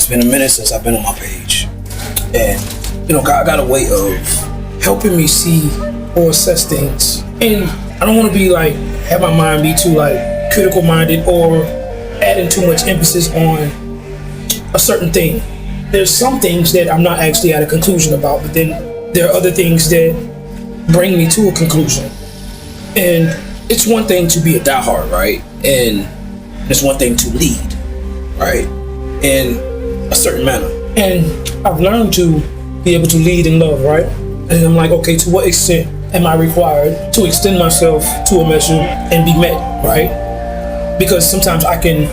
It's been a minute since I've been on my page. And, God got a way of helping me see or assess things. And I don't want to be like, have my mind be too like critical minded or adding too much emphasis on a certain thing. There's some things that I'm not actually at a conclusion about, but then there are other things that bring me to a conclusion. And it's one thing to be a diehard, right? And it's one thing to lead, right? In a certain manner. And I've learned to be able to lead in love, right? And I'm like, okay, to what extent am I required to extend myself to a measure and be met, right? Because sometimes I can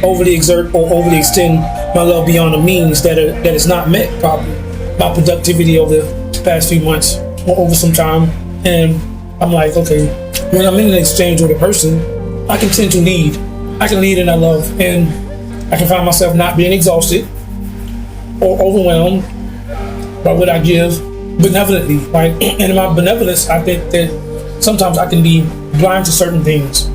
overly exert or overly extend my love beyond the means that is not met, probably. My productivity over the past few months or over some time. And I'm like, okay, when I'm in an exchange with a person, I can tend to lead. I can lead in that love, and I can find myself not being exhausted or overwhelmed by what I give benevolently. Like, and in my benevolence, I think that sometimes I can be blind to certain things,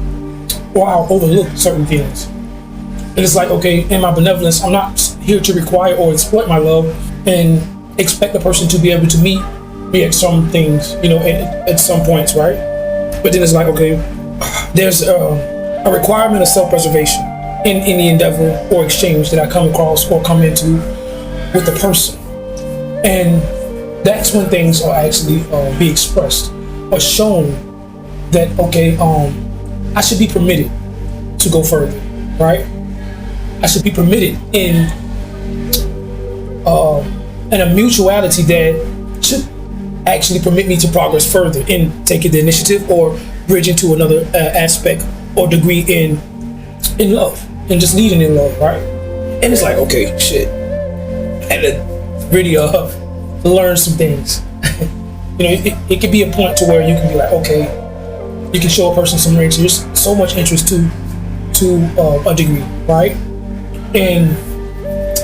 or I'll overlook certain things. And it's like, okay, in my benevolence, I'm not here to require or exploit my love and expect the person to be able to meet me at some things, at some points, right? But then it's like, okay, there's a requirement of self-preservation in the endeavor or exchange that I come across or come into with the person. And that's when things are actually be expressed or shown that, okay, I should be permitted to go further, right? I should be permitted in a mutuality that should actually permit me to progress further in taking the initiative or bridging to another aspect or degree in love and just leading in love, right? And it's like, okay, shit, I had to really learn some things. It could be a point to where you can be like, okay, you can show a person some interest, so much interest to a degree, right? And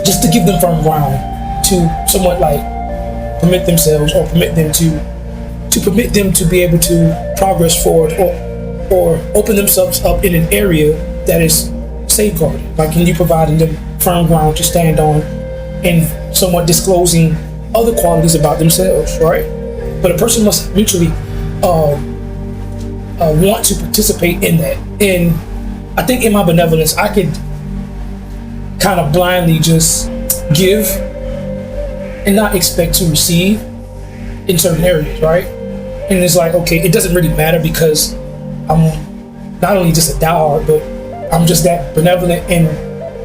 just to give them firm ground to somewhat like permit themselves or permit them to be able to progress forward or open themselves up in an area that is safeguarded. Like, can you providing them firm ground to stand on and somewhat disclosing other qualities about themselves, right? But a person must mutually want to participate in that. And I think in my benevolence, I could kind of blindly just give and not expect to receive in certain areas, right? And it's like, okay, it doesn't really matter because I'm not only just a diehard, but I'm just that benevolent, and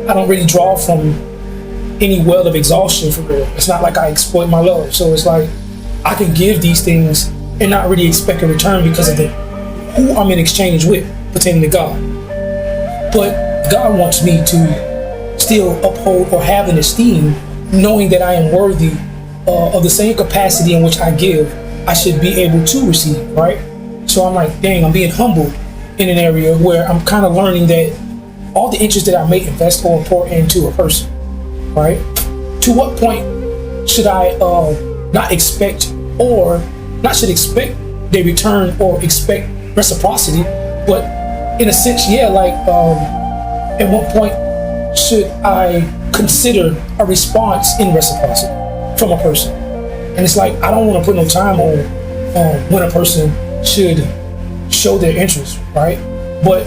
I don't really draw from any well of exhaustion for real. It's not like I exploit my love. So it's like I can give these things and not really expect a return because of who I'm in exchange with pertaining to God. But God wants me to still uphold or have an esteem, knowing that I am worthy of the same capacity in which I give, I should be able to receive, right? So I'm like, dang, I'm being humbled in an area where I'm kind of learning that all the interest that I may invest or pour into a person, right? To what point should I not expect they return or expect reciprocity? But in a sense, yeah, like at what point should I consider a response in reciprocity from a person? And it's like, I don't want to put no time on when a person should show their interest, right? But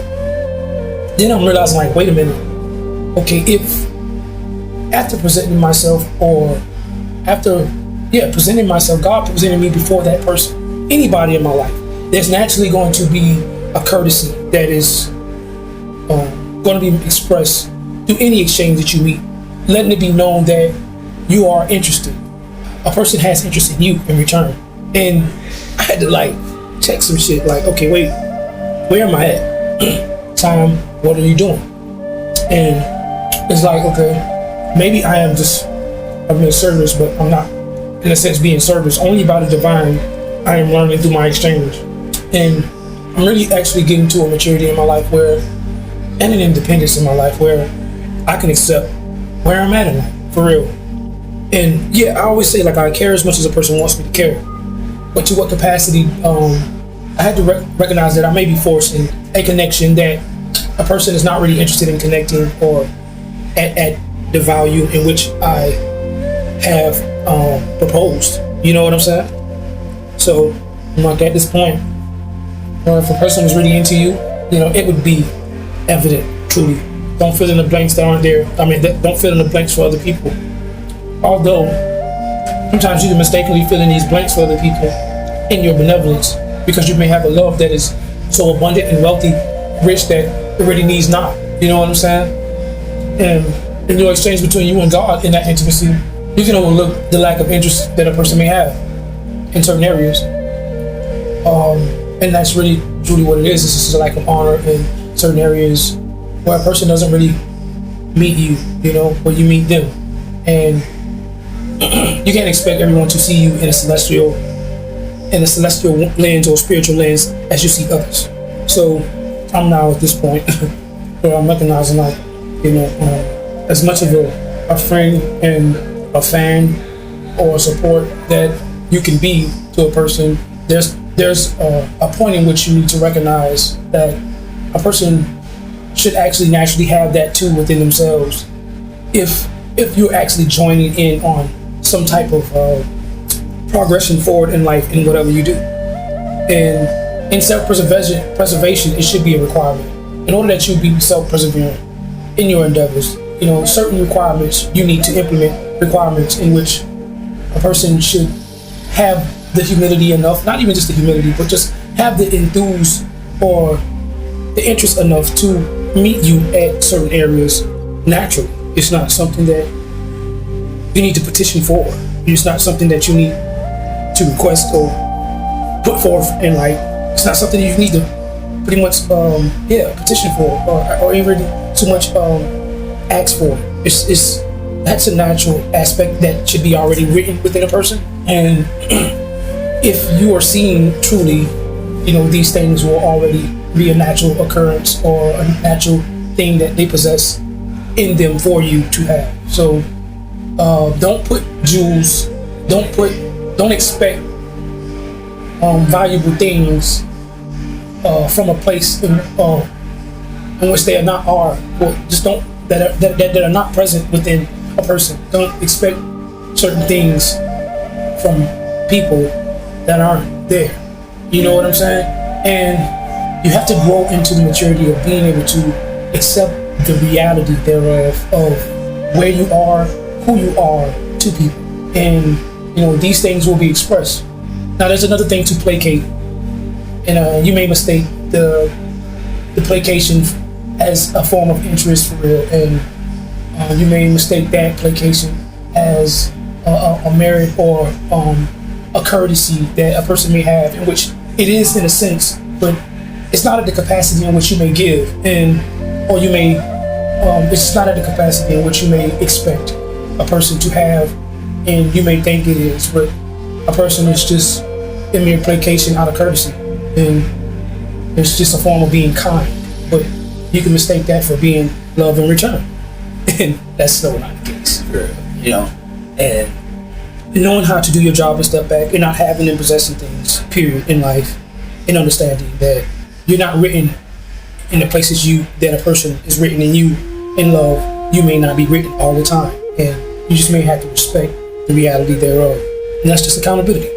then I'm realizing, like, wait a minute, okay, if after presenting myself or after presenting myself, God presented me before that person, anybody in my life, there's naturally going to be a courtesy that is going to be expressed through any exchange that you meet, letting it be known that you are interested. A person has interest in you in return. And I had to like check some shit, like, okay, wait, where am I at? Time, what are you doing? And it's like, okay, maybe I'm in service, but I'm not, in a sense, being service. Only by the divine I am learning through my exchange. And I'm really actually getting to a maturity in my life and an independence in my life where I can accept where I'm at in life, for real. And yeah, I always say, like, I care as much as a person wants me to care. But to what capacity, I had to recognize that I may be forcing a connection that a person is not really interested in connecting or at the value in which I have proposed. You know what I'm saying? So, like at this point, if a person was really into you, it would be evident, truly. Don't fill in the blanks that aren't there. Don't fill in the blanks for other people. Although, sometimes you can mistakenly fill in these blanks for other people in your benevolence, because you may have a love that is so abundant and wealthy, rich, that it really needs not. You know what I'm saying? And in your exchange between you and God in that intimacy, you can overlook the lack of interest that a person may have in certain areas. And that's really truly what it is. It's just a lack of honor in certain areas where a person doesn't really meet you, where you meet them. And you can't expect everyone to see you in a celestial lens or spiritual lens as you see others. So I'm now at this point where I'm recognizing, like, as much of a friend and a fan or support that you can be to a person, there's a point in which you need to recognize that a person should actually naturally have that too within themselves, if you're actually joining in on some type of progression forward in life in whatever you do. And in self-preservation, it should be a requirement. In order that you be self-perseverant in your endeavors, certain requirements you need to implement, requirements in which a person should have the humility enough, not even just the humility, but just have the enthuse or the interest enough to meet you at certain areas naturally. It's not something that you need to petition for. It's not something that you need to request or put forth in light. It's not something you need to pretty much petition for or even too much ask for. That's a natural aspect that should be already written within a person. And if you are seeing truly, these things will already be a natural occurrence or a natural thing that they possess in them for you to have. So don't put jewels, don't expect valuable things from a place in which they are not are, or just don't that are not present within a person. Don't expect certain things from people that aren't there. You know what I'm saying? And you have to grow into the maturity of being able to accept the reality thereof, of where you are, who you are to people. And these things will be expressed. Now there's another thing to placate, and you may mistake the placation as a form of interest for real, and you may mistake that placation as a merit or a courtesy that a person may have, in which it is in a sense, but it's not at the capacity in which you may give, or you may it's not at the capacity in which you may expect a person to have, and you may think it is, but a person is just in mere placation out of courtesy, and it's just a form of being kind, but you can mistake that for being love in return, and that's so not the case. And knowing how to do your job and step back, and not having and possessing things, period, in life, and understanding that you're not written in the places that a person is written in you in love. You may not be written all the time, and you just may have to respect the reality thereof, and that's just accountability.